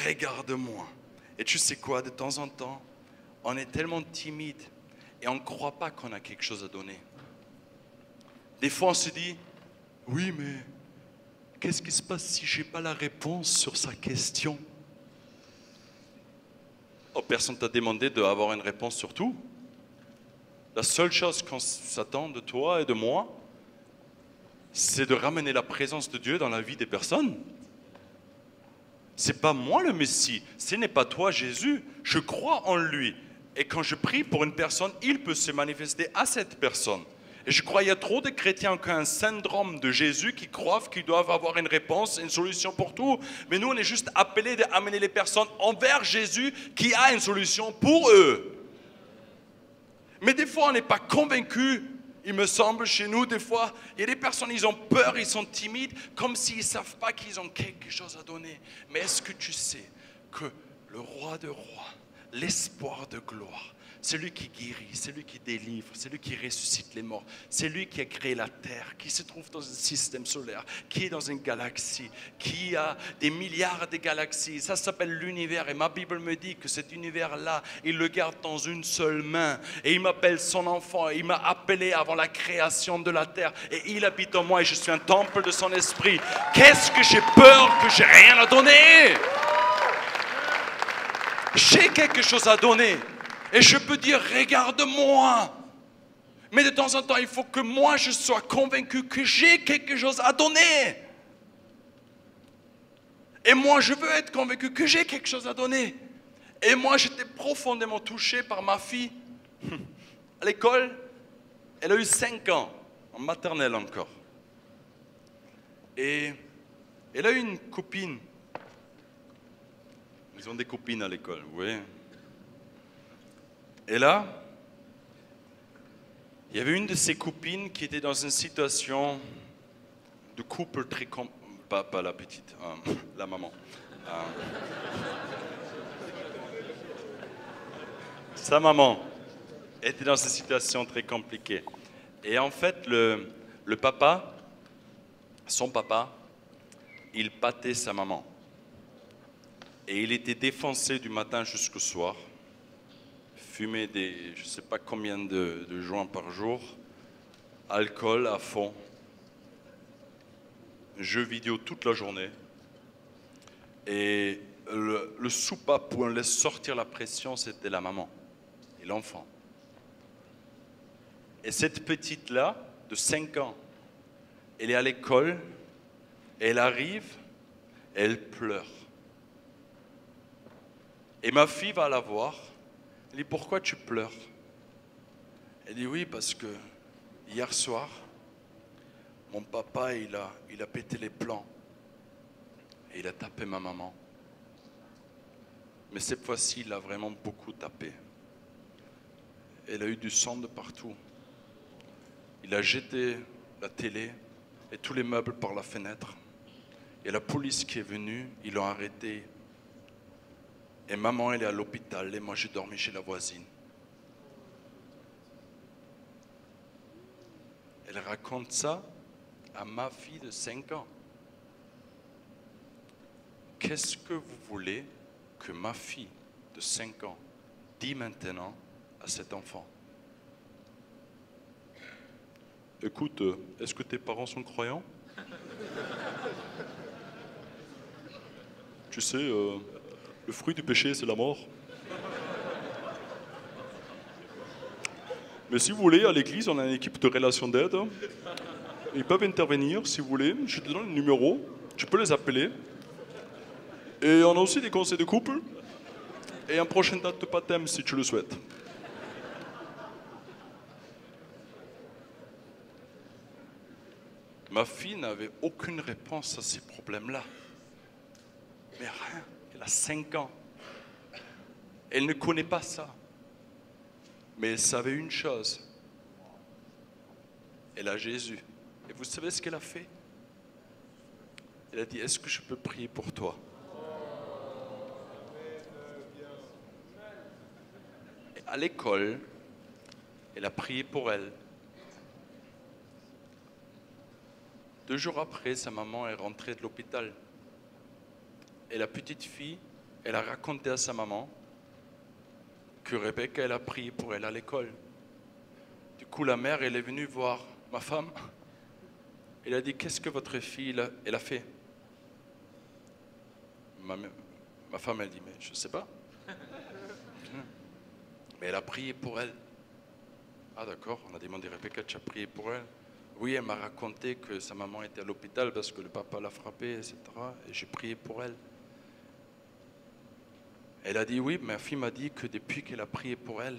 regarde-moi. Et tu sais quoi, de temps en temps, on est tellement timide et on ne croit pas qu'on a quelque chose à donner. Des fois, on se dit, oui, mais qu'est-ce qui se passe si je n'ai pas la réponse sur sa question? Oh, personne ne t'a demandé d'avoir une réponse sur tout. La seule chose qu'on s'attend de toi et de moi, c'est de ramener la présence de Dieu dans la vie des personnes. C'est pas moi le Messie, ce n'est pas toi Jésus. Je crois en lui. Et quand je prie pour une personne, il peut se manifester à cette personne. Et je crois qu'il y a trop de chrétiens qui ont un syndrome de Jésus qui croient qu'ils doivent avoir une réponse, une solution pour tout. Mais nous, on est juste appelés d'amener les personnes envers Jésus qui a une solution pour eux. Mais des fois, on n'est pas convaincus. Il me semble, chez nous, des fois, il y a des personnes, ils ont peur, ils sont timides, comme s'ils ne savent pas qu'ils ont quelque chose à donner. Mais est-ce que tu sais que le roi de rois, l'espoir de gloire, c'est lui qui guérit, c'est lui qui délivre, c'est lui qui ressuscite les morts, c'est lui qui a créé la terre, qui se trouve dans un système solaire, qui est dans une galaxie, qui a des milliards de galaxies. Ça s'appelle l'univers et ma Bible me dit que cet univers-là, il le garde dans une seule main et il m'appelle son enfant. Il m'a appelé avant la création de la terre et il habite en moi et je suis un temple de son esprit. Qu'est-ce que j'ai peur que j'ai rien à donner? J'ai quelque chose à donner. Et je peux dire, regarde-moi. Mais de temps en temps, il faut que moi, je sois convaincu que j'ai quelque chose à donner. Et moi, je veux être convaincu que j'ai quelque chose à donner. Et moi, j'étais profondément touché par ma fille. À l'école, elle a eu 5 ans, en maternelle encore. Et elle a eu une copine. Ils ont des copines à l'école, vous voyez. Et là, il y avait une de ses copines qui était dans une situation de couple très pas la petite, la maman. Sa maman était dans une situation très compliquée. Et en fait, le papa, son papa, il battait sa maman. Et il était défoncé du matin jusqu'au soir. Fumait je ne sais pas combien de joints par jour, alcool à fond, jeux vidéo toute la journée. Et le soupape où on laisse sortir la pression, c'était la maman et l'enfant. Et cette petite-là, de 5 ans, elle est à l'école, elle arrive, elle pleure. Et ma fille va la voir. Elle dit, pourquoi tu pleures? Elle dit, oui, parce que hier soir, mon papa, il a pété les plombs. Et il a tapé ma maman. Mais cette fois-ci, il a vraiment beaucoup tapé. Elle a eu du sang de partout. Il a jeté la télé et tous les meubles par la fenêtre. Et la police qui est venue, ils l'ont arrêté. Et maman, elle est à l'hôpital et moi, j'ai dormi chez la voisine. Elle raconte ça à ma fille de 5 ans. Qu'est-ce que vous voulez que ma fille de 5 ans dise maintenant à cet enfant? Écoute, est-ce que tes parents sont croyants? Tu sais, le fruit du péché, c'est la mort. Mais si vous voulez, à l'église, on a une équipe de relations d'aide. Ils peuvent intervenir, si vous voulez. Je te donne le numéro. Tu peux les appeler. Et on a aussi des conseils de couple. Et un prochain date de baptême, si tu le souhaites. Ma fille n'avait aucune réponse à ces problèmes-là. Mais rien. Elle a 5 ans. Elle ne connaît pas ça. Mais elle savait une chose. Elle a Jésus. Et vous savez ce qu'elle a fait? Elle a dit, est-ce que je peux prier pour toi? Et à l'école, elle a prié pour elle. 2 jours après, sa maman est rentrée de l'hôpital. Et la petite fille elle a raconté à sa maman que Rebecca, elle a prié pour elle à l'école. Du coup, la mère, elle est venue voir ma femme. Elle a dit, qu'est-ce que votre fille, elle a fait? Ma femme, elle dit, mais je ne sais pas. Mais elle a prié pour elle. Ah d'accord, on a demandé à Rebecca, tu as prié pour elle? Oui, elle m'a raconté que sa maman était à l'hôpital parce que le papa l'a frappée, etc. Et j'ai prié pour elle. Elle a dit, oui, ma fille m'a dit que depuis qu'elle a prié pour elle,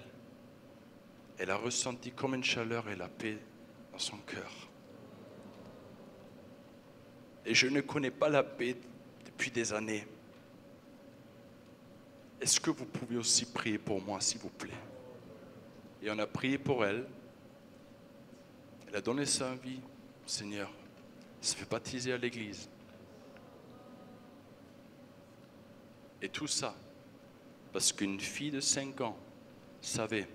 elle a ressenti comme une chaleur et la paix dans son cœur. Et je ne connais pas la paix depuis des années. Est-ce que vous pouvez aussi prier pour moi, s'il vous plaît? Et on a prié pour elle. Elle a donné sa vie au Seigneur. Elle s'est fait baptiser à l'église. Et tout ça, parce qu'une fille de 5 ans savait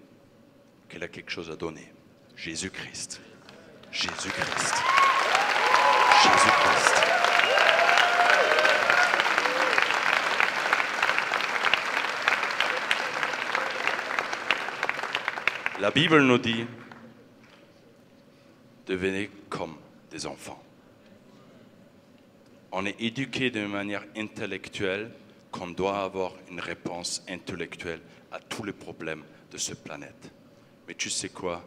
qu'elle a quelque chose à donner. Jésus-Christ. Jésus-Christ. Jésus-Christ. La Bible nous dit, devenez comme des enfants. On est éduqué d'une manière intellectuelle qu'on doit avoir une réponse intellectuelle à tous les problèmes de cette planète. Mais tu sais quoi?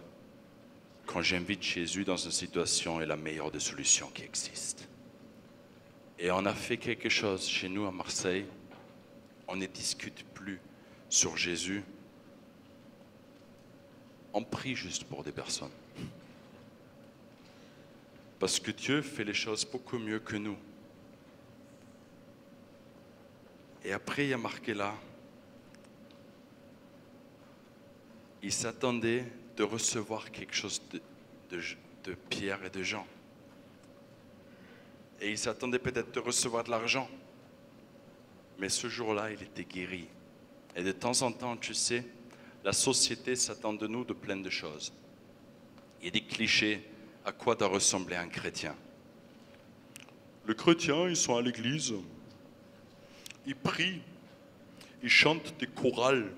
Quand j'invite Jésus dans une situation, est la meilleure des solutions qui existent. Et on a fait quelque chose chez nous à Marseille. On ne discute plus sur Jésus. On prie juste pour des personnes. Parce que Dieu fait les choses beaucoup mieux que nous. Et après, il y a marqué là, il s'attendait de recevoir quelque chose de Pierre et de Jean. Et il s'attendait peut-être de recevoir de l'argent. Mais ce jour-là, il était guéri. Et de temps en temps, tu sais, la société s'attend de nous de plein de choses. Il y a des clichés. À quoi doit ressembler un chrétien? Les chrétiens, ils sont à l'église. Ils prient. Ils chantent des chorales.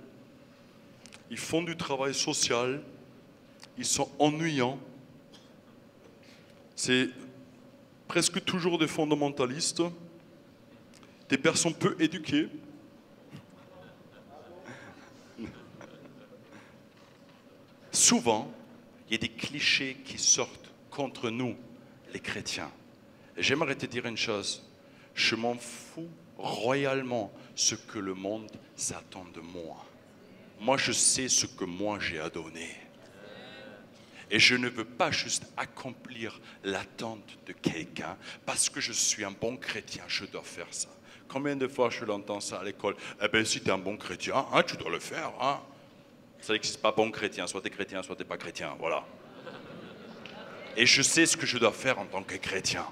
Ils font du travail social. Ils sont ennuyants. C'est presque toujours des fondamentalistes. Des personnes peu éduquées. Souvent, il y a des clichés qui sortent contre nous, les chrétiens. Et j'aimerais te dire une chose. Je m'en fous royalement ce que le monde s'attend de moi. Moi, je sais ce que moi j'ai à donner. Et je ne veux pas juste accomplir l'attente de quelqu'un parce que je suis un bon chrétien, je dois faire ça. Combien de fois je l'entends ça à l'école? Eh bien, si tu es un bon chrétien, hein, tu dois le faire. Hein. Ça n'existe pas bon chrétien, soit tu es chrétien, soit tu n'es pas chrétien, voilà. Et je sais ce que je dois faire en tant que chrétien.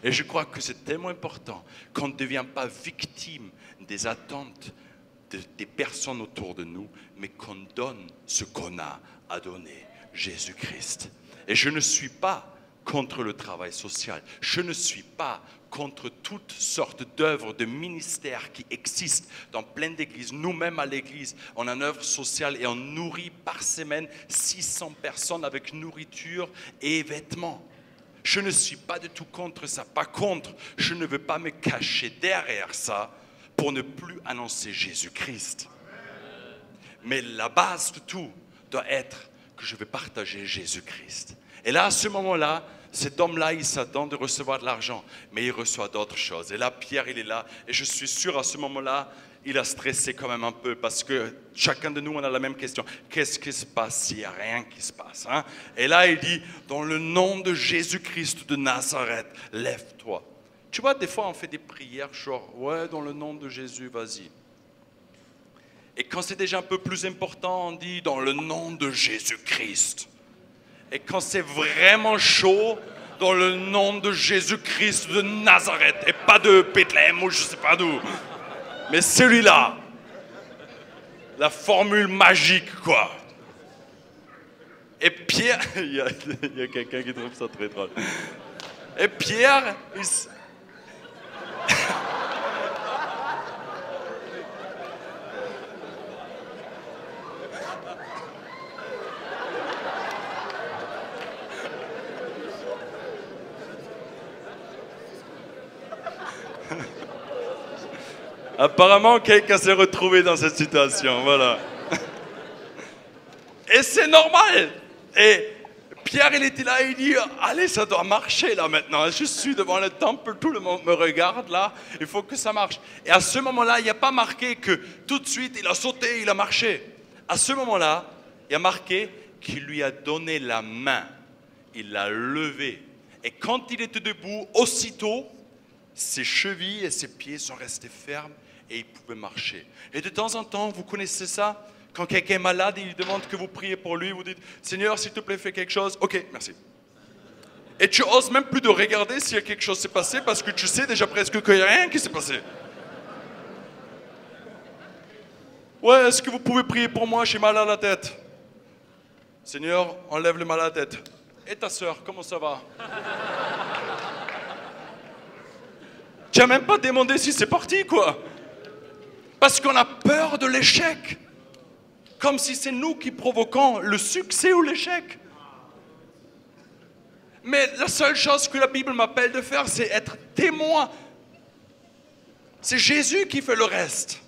Et je crois que c'est tellement important qu'on ne devient pas victime des attentes des personnes autour de nous, mais qu'on donne ce qu'on a à donner, Jésus-Christ. Et je ne suis pas contre le travail social. Je ne suis pas contre toutes sortes d'œuvres, de ministères qui existent dans plein d'églises. Nous-mêmes à l'église, on a une œuvre sociale et on nourrit par semaine 600 personnes avec nourriture et vêtements. Je ne suis pas du tout contre ça. Par contre, je ne veux pas me cacher derrière ça pour ne plus annoncer Jésus-Christ. Mais la base de tout doit être que je vais partager Jésus-Christ. Et là, à ce moment-là, cet homme-là, il s'attend de recevoir de l'argent, mais il reçoit d'autres choses. Et là, Pierre, il est là. Et je suis sûr, à ce moment-là, il a stressé quand même un peu parce que chacun de nous, on a la même question. Qu'est-ce qui se passe s'il n'y a rien qui se passe, hein? Et là, il dit, dans le nom de Jésus-Christ de Nazareth, lève-toi. Tu vois, des fois, on fait des prières, genre, ouais, dans le nom de Jésus, vas-y. Et quand c'est déjà un peu plus important, on dit, dans le nom de Jésus-Christ. Et quand c'est vraiment chaud, dans le nom de Jésus-Christ de Nazareth, et pas de Bethléem ou je ne sais pas d'où. Mais celui-là, la formule magique, quoi. Et Pierre, il y a quelqu'un qui trouve ça très drôle. Et Pierre, Apparemment, quelqu'un s'est retrouvé dans cette situation, voilà. Et c'est normal. Et Pierre, il était là, il dit, allez, ça doit marcher là maintenant. Je suis devant le temple, tout le monde me regarde là, il faut que ça marche. Et à ce moment-là, il n'y a pas marqué que tout de suite, il a sauté, il a marché. À ce moment-là, il y a marqué qu'il lui a donné la main. Il l'a levé. Et quand il était debout, aussitôt, ses chevilles et ses pieds sont restés fermes et il pouvait marcher. Et de temps en temps, vous connaissez ça? Quand quelqu'un est malade, il demande que vous priez pour lui, vous dites « Seigneur, s'il te plaît, fais quelque chose. » Ok, merci. Et tu oses même plus de regarder s'il y a quelque chose qui s'est passé parce que tu sais déjà presque qu'il n'y a rien qui s'est passé. Ouais, est-ce que vous pouvez prier pour moi? J'ai mal à la tête. Seigneur, enlève le mal à la tête. Et ta sœur, comment ça va? Tu n'as même pas demandé si c'est parti, quoi. Parce qu'on a peur de l'échec. Comme si c'est nous qui provoquons le succès ou l'échec. Mais la seule chose que la Bible m'appelle de faire, c'est être témoin. C'est Jésus qui fait le reste.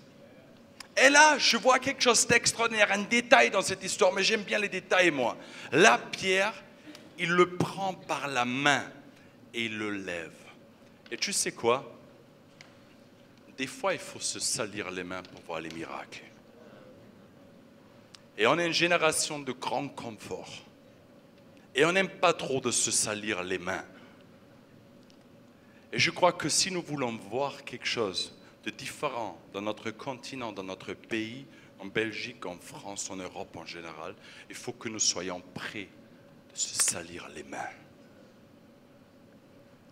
Et là, je vois quelque chose d'extraordinaire, un détail dans cette histoire, mais j'aime bien les détails, moi. Là, Pierre, il le prend par la main et il le lève. Et tu sais quoi? Des fois, il faut se salir les mains pour voir les miracles. Et on est une génération de grand confort. Et on n'aime pas trop de se salir les mains. Et je crois que si nous voulons voir quelque chose de différent dans notre continent, dans notre pays, en Belgique, en France, en Europe en général, il faut que nous soyons prêts de se salir les mains.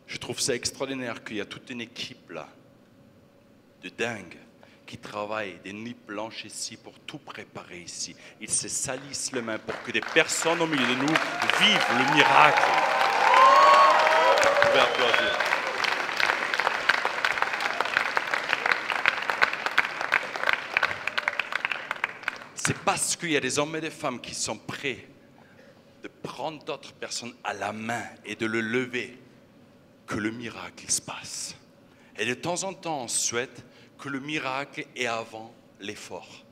Je trouve ça extraordinaire qu'il y a toute une équipe là, de dingue, qui travaillent des nuits blanches ici pour tout préparer ici. Ils se salissent les mains pour que des personnes au milieu de nous vivent le miracle. Vous pouvez applaudir. C'est parce qu'il y a des hommes et des femmes qui sont prêts de prendre d'autres personnes à la main et de le lever que le miracle se passe. Et de temps en temps, on souhaite que le miracle est avant l'effort.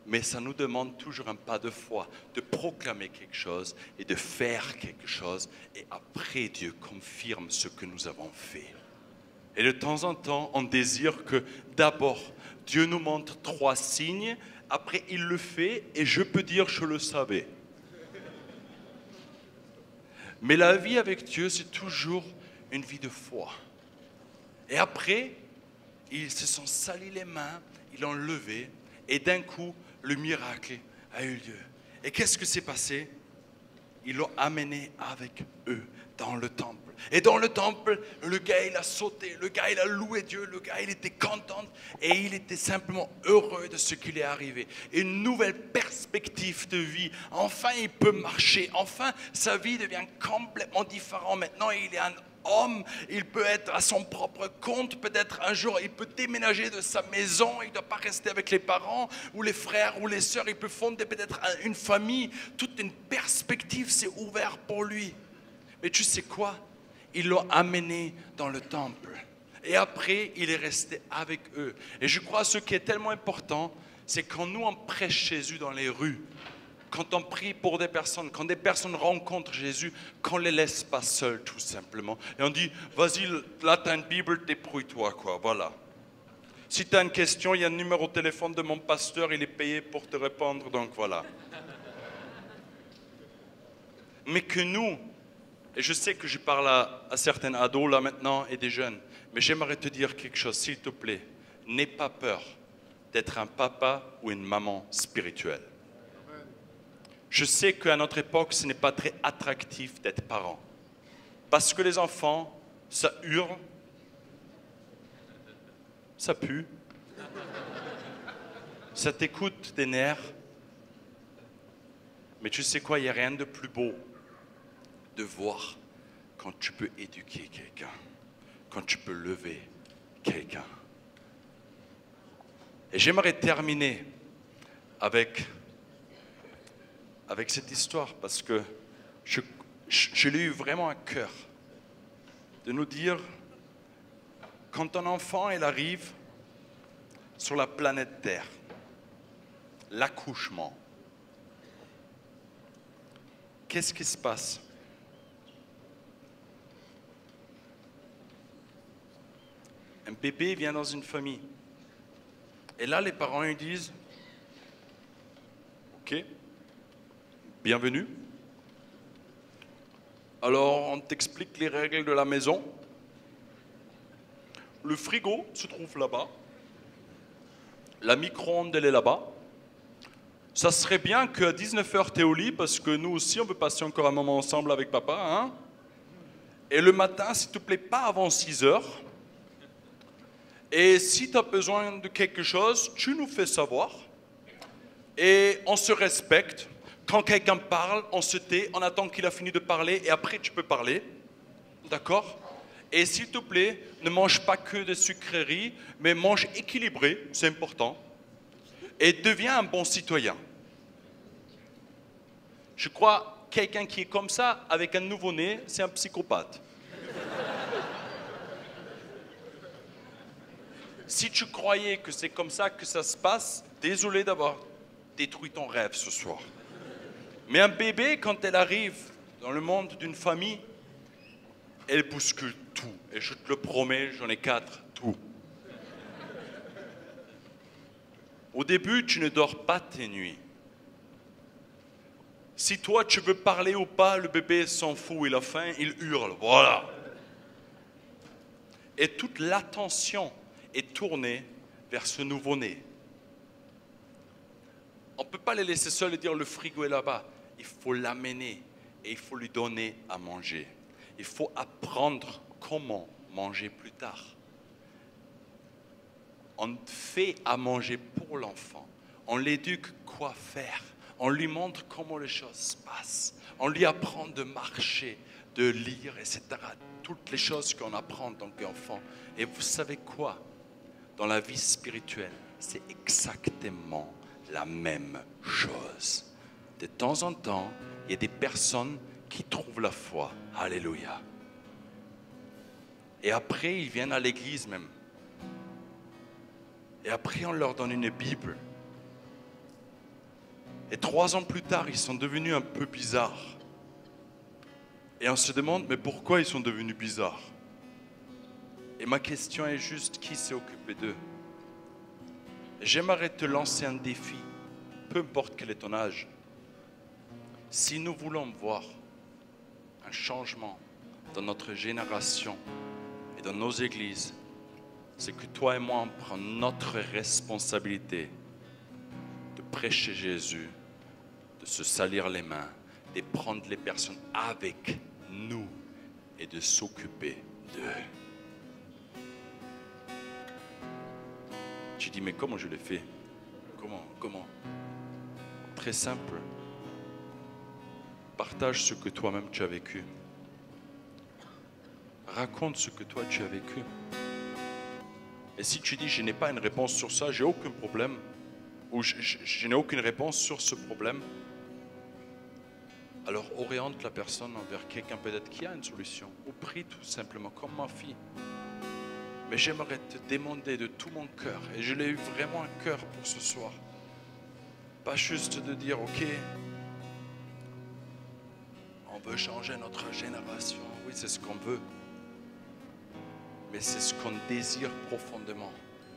Mais ça nous demande toujours un pas de foi, de proclamer quelque chose et de faire quelque chose. Et après, Dieu confirme ce que nous avons fait. Et de temps en temps, on désire que d'abord, Dieu nous montre 3 signes. Après, il le fait et je peux dire je le savais. Mais la vie avec Dieu, c'est toujours une vie de foi. Et après, ils se sont salis les mains, ils l'ont levé, et d'un coup, le miracle a eu lieu. Et qu'est-ce que s'est passé? Ils l'ont amené avec eux dans le temple. Et dans le temple, le gars, il a sauté, le gars, il a loué Dieu, le gars, il était content, et il était simplement heureux de ce qui lui est arrivé. Une nouvelle perspective de vie. Enfin, il peut marcher. Enfin, sa vie devient complètement différente. Maintenant, il est un homme, il peut être à son propre compte, peut-être un jour il peut déménager de sa maison, il ne doit pas rester avec les parents ou les frères ou les sœurs, il peut fonder peut-être une famille, toute une perspective s'est ouverte pour lui. Mais tu sais quoi? Ils l'ont amené dans le temple et après il est resté avec eux. Et je crois que ce qui est tellement important, c'est quand nous on prêche Jésus dans les rues, quand on prie pour des personnes, quand des personnes rencontrent Jésus, qu'on ne les laisse pas seuls tout simplement. Et on dit, vas-y, là tu as une Bible, débrouille-toi, quoi, voilà. Si tu as une question, il y a un numéro de téléphone de mon pasteur, il est payé pour te répondre, donc voilà. Mais que nous, et je sais que je parle à certains ados là maintenant et des jeunes, mais j'aimerais te dire quelque chose, s'il te plaît, n'aie pas peur d'être un papa ou une maman spirituelle. Je sais qu'à notre époque, ce n'est pas très attractif d'être parent. Parce que les enfants, ça hurle, ça pue, ça t'écoute des nerfs. Mais tu sais quoi, il n'y a rien de plus beau de voir quand tu peux éduquer quelqu'un, quand tu peux lever quelqu'un. Et j'aimerais terminer avec cette histoire, parce que je l'ai eu vraiment à cœur de nous dire Quand ton enfant il arrive sur la planète Terre, l'accouchement, qu'est-ce qui se passe? Un bébé vient dans une famille. Et là, les parents ils disent, ok, bienvenue. Alors, on t'explique les règles de la maison. Le frigo se trouve là-bas. La micro-ondes, elle est là-bas. Ça serait bien qu'à 19h, tu es au lit, parce que nous aussi, on veut passer encore un moment ensemble avec papa. Hein? Et le matin, s'il te plaît, pas avant 6h. Et si tu as besoin de quelque chose, tu nous fais savoir. Et on se respecte. Quand quelqu'un parle, on se tait, on attend qu'il a fini de parler, et après, tu peux parler. D'accord ? Et s'il te plaît, ne mange pas que des sucreries, mais mange équilibré, c'est important. Et deviens un bon citoyen. Je crois que quelqu'un qui est comme ça, avec un nouveau-né, c'est un psychopathe. Si tu croyais que c'est comme ça que ça se passe, désolé d'avoir détruit ton rêve ce soir. Mais un bébé, quand elle arrive dans le monde d'une famille, elle bouscule tout. Et je te le promets, j'en ai 4, tout. Au début, tu ne dors pas tes nuits. Si toi, tu veux parler ou pas, le bébé s'en fout, il a faim, il hurle. Voilà. Et toute l'attention est tournée vers ce nouveau-né. On ne peut pas les laisser seuls et dire le frigo est là-bas. Il faut l'amener et il faut lui donner à manger. Il faut apprendre comment manger plus tard. On fait à manger pour l'enfant. On l'éduque quoi faire. On lui montre comment les choses se passent. On lui apprend de marcher, de lire, etc. Toutes les choses qu'on apprend en tant qu'enfant. Et vous savez quoi? Dans la vie spirituelle, c'est exactement la même chose. De temps en temps, il y a des personnes qui trouvent la foi. Alléluia. Et après, ils viennent à l'église même. Et après, on leur donne une Bible. Et 3 ans plus tard, ils sont devenus un peu bizarres. Et on se demande, mais pourquoi ils sont devenus bizarres? Et ma question est juste, qui s'est occupé d'eux? J'aimerais te lancer un défi, peu importe quel est ton âge. Si nous voulons voir un changement dans notre génération et dans nos églises, c'est que toi et moi, on prend notre responsabilité de prêcher Jésus, de se salir les mains, de prendre les personnes avec nous et de s'occuper d'eux. Tu dis, mais comment je l'ai fait? Comment? Très simple. Partage ce que toi-même tu as vécu. Raconte ce que toi tu as vécu. Et si tu dis, je n'ai pas une réponse sur ça, j'ai aucun problème, ou je n'ai aucune réponse sur ce problème, alors oriente la personne vers quelqu'un peut-être qui a une solution, ou prie tout simplement, comme ma fille. Mais j'aimerais te demander de tout mon cœur, et je l'ai eu vraiment à cœur pour ce soir, pas juste de dire, ok, on veut changer notre génération, oui c'est ce qu'on veut, mais c'est ce qu'on désire profondément.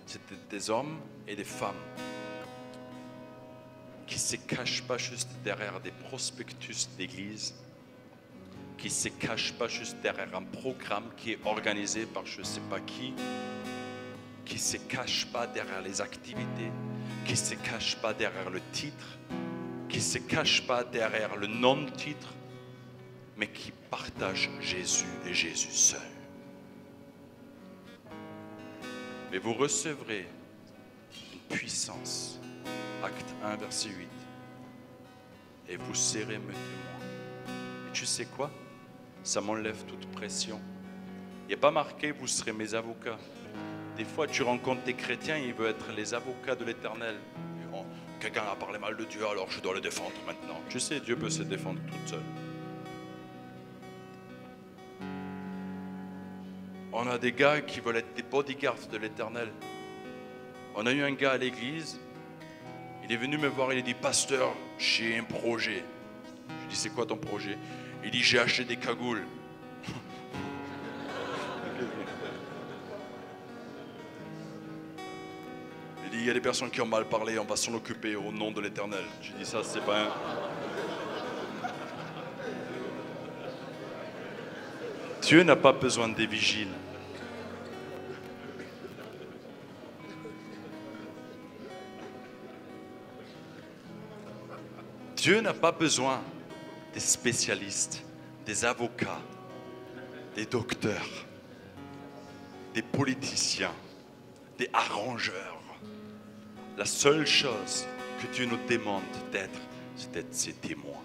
C'est des hommes et des femmes qui ne se cachent pas juste derrière des prospectus d'église, qui ne se cachent pas juste derrière un programme qui est organisé par je ne sais pas qui ne se cachent pas derrière les activités, qui ne se cachent pas derrière le titre, qui ne se cachent pas derrière le non-titre, mais qui partagent Jésus et Jésus seul. Mais vous recevrez une puissance. Acte 1, verset 8. Et vous serez mes témoins. Et tu sais quoi? Ça m'enlève toute pression. Il n'y a pas marqué, vous serez mes avocats. Des fois, tu rencontres des chrétiens, ils veulent être les avocats de l'Éternel. Oh, quelqu'un a parlé mal de Dieu, alors je dois le défendre maintenant. Tu sais, Dieu peut se défendre tout seul. On a des gars qui veulent être des bodyguards de l'Éternel. On a eu un gars à l'église, il est venu me voir, il a dit, pasteur, j'ai un projet. Je lui ai dit, c'est quoi ton projet? Il dit, j'ai acheté des cagoules. Il dit, il y a des personnes qui ont mal parlé, on va s'en occuper au nom de l'Éternel. J'ai dit, ça, c'est pas un... Dieu n'a pas besoin des vigiles. Dieu n'a pas besoin des spécialistes, des avocats, des docteurs, des politiciens, des arrangeurs. La seule chose que Dieu nous demande d'être, c'est d'être ses témoins.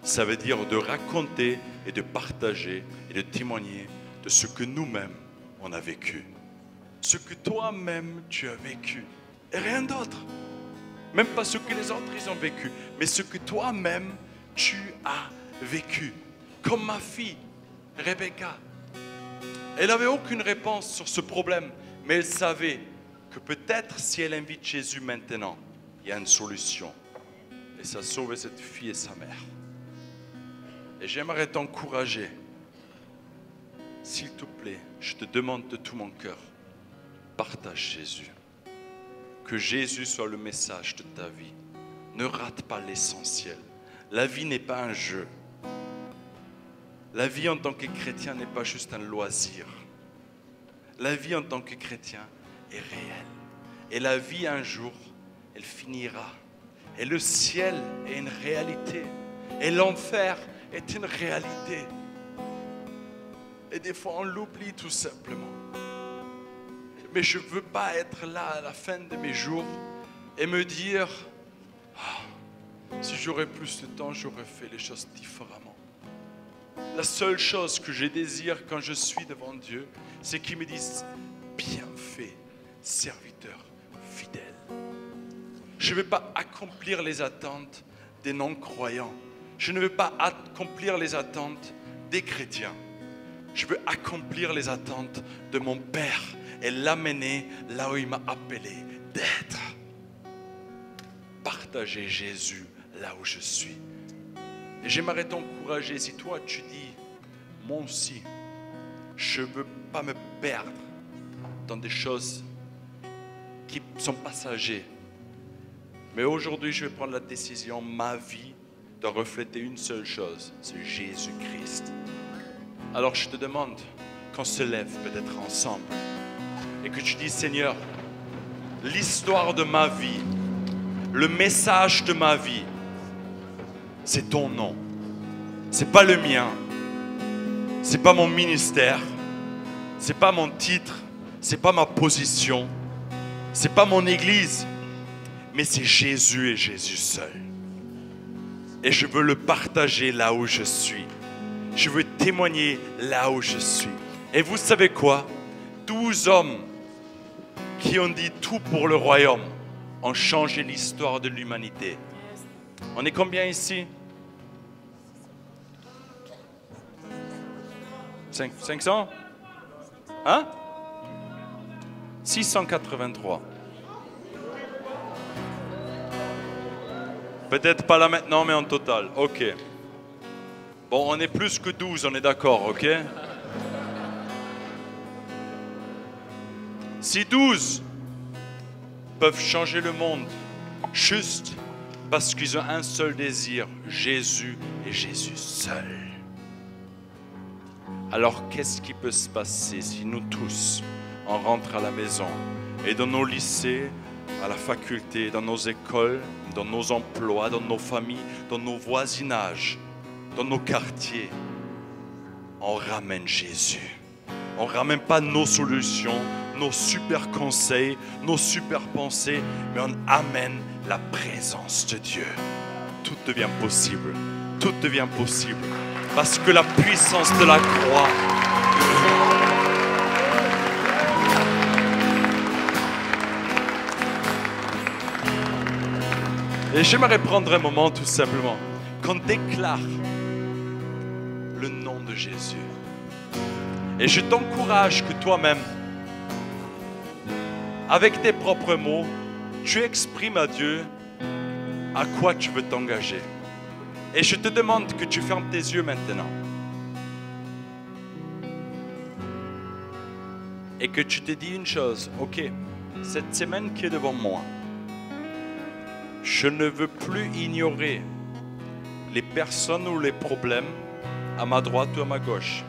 Ça veut dire de raconter et de partager et de témoigner de ce que nous-mêmes, on a vécu. Ce que toi-même, tu as vécu. Et rien d'autre. Même pas ce que les autres, ils ont vécu. Mais ce que toi-même, tu as vécu. Comme ma fille, Rebecca. Elle n'avait aucune réponse sur ce problème. Mais elle savait que peut-être si elle invite Jésus maintenant, il y a une solution. Et ça a sauvé cette fille et sa mère. Et j'aimerais t'encourager, s'il te plaît, je te demande de tout mon cœur, partage Jésus. Que Jésus soit le message de ta vie. Ne rate pas l'essentiel. La vie n'est pas un jeu. La vie en tant que chrétien n'est pas juste un loisir. La vie en tant que chrétien est réelle. Et la vie un jour, elle finira. Et le ciel est une réalité. Et l'enfer est une réalité. Et des fois, on l'oublie tout simplement. Mais je ne veux pas être là à la fin de mes jours et me dire si j'aurais plus de temps, j'aurais fait les choses différemment. La seule chose que je désire quand je suis devant Dieu, c'est qu'il me dise bien fait, serviteur fidèle. Je ne veux pas accomplir les attentes des non-croyants. Je ne veux pas accomplir les attentes des chrétiens. Je veux accomplir les attentes de mon Père et l'amener là où il m'a appelé d'être. Partager Jésus là où je suis. Et j'aimerais t'encourager, si toi tu dis, moi aussi, je ne veux pas me perdre dans des choses qui sont passagères. Mais aujourd'hui, je vais prendre la décision, ma vie doit refléter une seule chose, c'est Jésus-Christ. Alors je te demande qu'on se lève peut-être ensemble et que tu dis, Seigneur, l'histoire de ma vie, le message de ma vie, c'est ton nom. C'est pas le mien. C'est pas mon ministère. C'est pas mon titre. C'est pas ma position. C'est pas mon église. Mais c'est Jésus et Jésus seul. Et je veux le partager là où je suis. Je veux témoigner là où je suis. Et vous savez quoi? 12 hommes qui ont dit tout pour le royaume ont changé l'histoire de l'humanité. On est combien ici? 500? Hein? 683. Peut-être pas là maintenant, mais en total. Ok. Bon, on est plus que 12, on est d'accord, ok? Si 12 peuvent changer le monde juste parce qu'ils ont un seul désir, Jésus et Jésus seul. Alors qu'est-ce qui peut se passer si nous tous, on rentre à la maison et dans nos lycées, à la faculté, dans nos écoles, dans nos emplois, dans nos familles, dans nos voisinages, dans nos quartiers, on ramène Jésus. On ne ramène pas nos solutions, nos super conseils, nos super pensées, mais on amène la présence de Dieu. Tout devient possible. Tout devient possible. Parce que la puissance de la croix. Et j'aimerais prendre un moment tout simplement qu'on déclare le nom de Jésus. Et je t'encourage que toi-même, avec tes propres mots, tu exprimes à Dieu à quoi tu veux t'engager. Et je te demande que tu fermes tes yeux maintenant. Et que tu te dis une chose, ok, cette semaine qui est devant moi, je ne veux plus ignorer les personnes ou les problèmes à ma droite ou à ma gauche.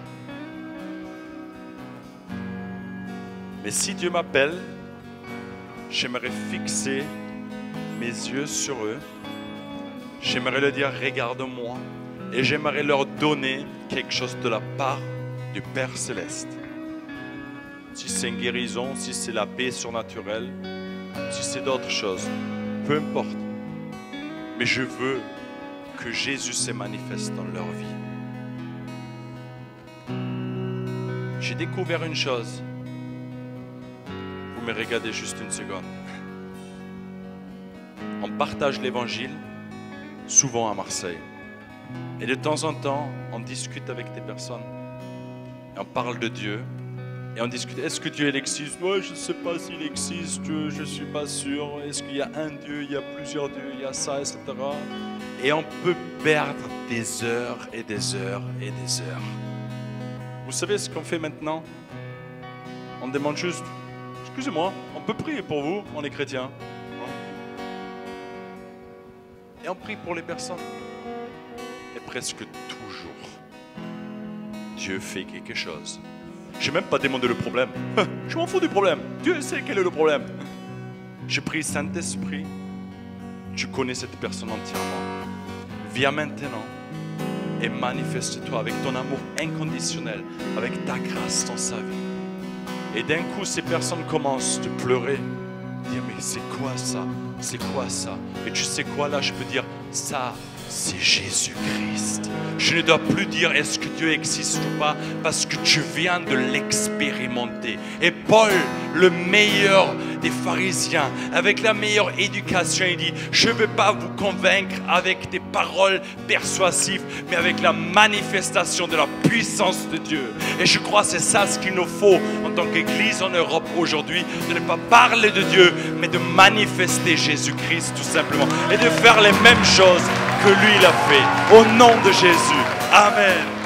Mais si Dieu m'appelle, j'aimerais fixer mes yeux sur eux. J'aimerais leur dire, regarde-moi. Et j'aimerais leur donner quelque chose de la part du Père Céleste. Si c'est une guérison, si c'est la paix surnaturelle, si c'est d'autres choses, peu importe. Mais je veux que Jésus se manifeste dans leur vie. J'ai découvert une chose. Vous me regardez juste une seconde. On partage l'évangile souvent à Marseille. Et de temps en temps, on discute avec des personnes. Et on parle de Dieu. Et on discute, est-ce que Dieu il existe? Moi, je ne sais pas s'il existe, je ne suis pas sûr. Est-ce qu'il y a un Dieu, il y a plusieurs dieux, il y a ça, etc. Et on peut perdre des heures et des heures et des heures. Vous savez ce qu'on fait maintenant? On demande juste, excusez-moi, on peut prier pour vous, on est chrétien. Et on prie pour les personnes. Et presque toujours, Dieu fait quelque chose. Je n'ai même pas demandé le problème. Je m'en fous du problème. Dieu sait quel est le problème. Je prie, Saint-Esprit, tu connais cette personne entièrement. Viens maintenant et manifeste-toi avec ton amour inconditionnel, avec ta grâce dans sa vie. Et d'un coup, ces personnes commencent à pleurer. Dire, mais c'est quoi ça? C'est quoi ça? Et tu sais quoi, là, je peux dire, ça, c'est Jésus-Christ. Je ne dois plus dire est-ce que Dieu existe ou pas, parce que tu viens de l'expérimenter. Et Paul, le meilleur des pharisiens, avec la meilleure éducation, il dit, je ne veux pas vous convaincre avec des paroles persuasives, mais avec la manifestation de la puissance de Dieu. Et je crois que c'est ça ce qu'il nous faut en tant qu'Église en Europe aujourd'hui, de ne pas parler de Dieu, mais de manifester Jésus-Christ tout simplement, et de faire les mêmes choses que lui il a fait. Au nom de Jésus. Amen.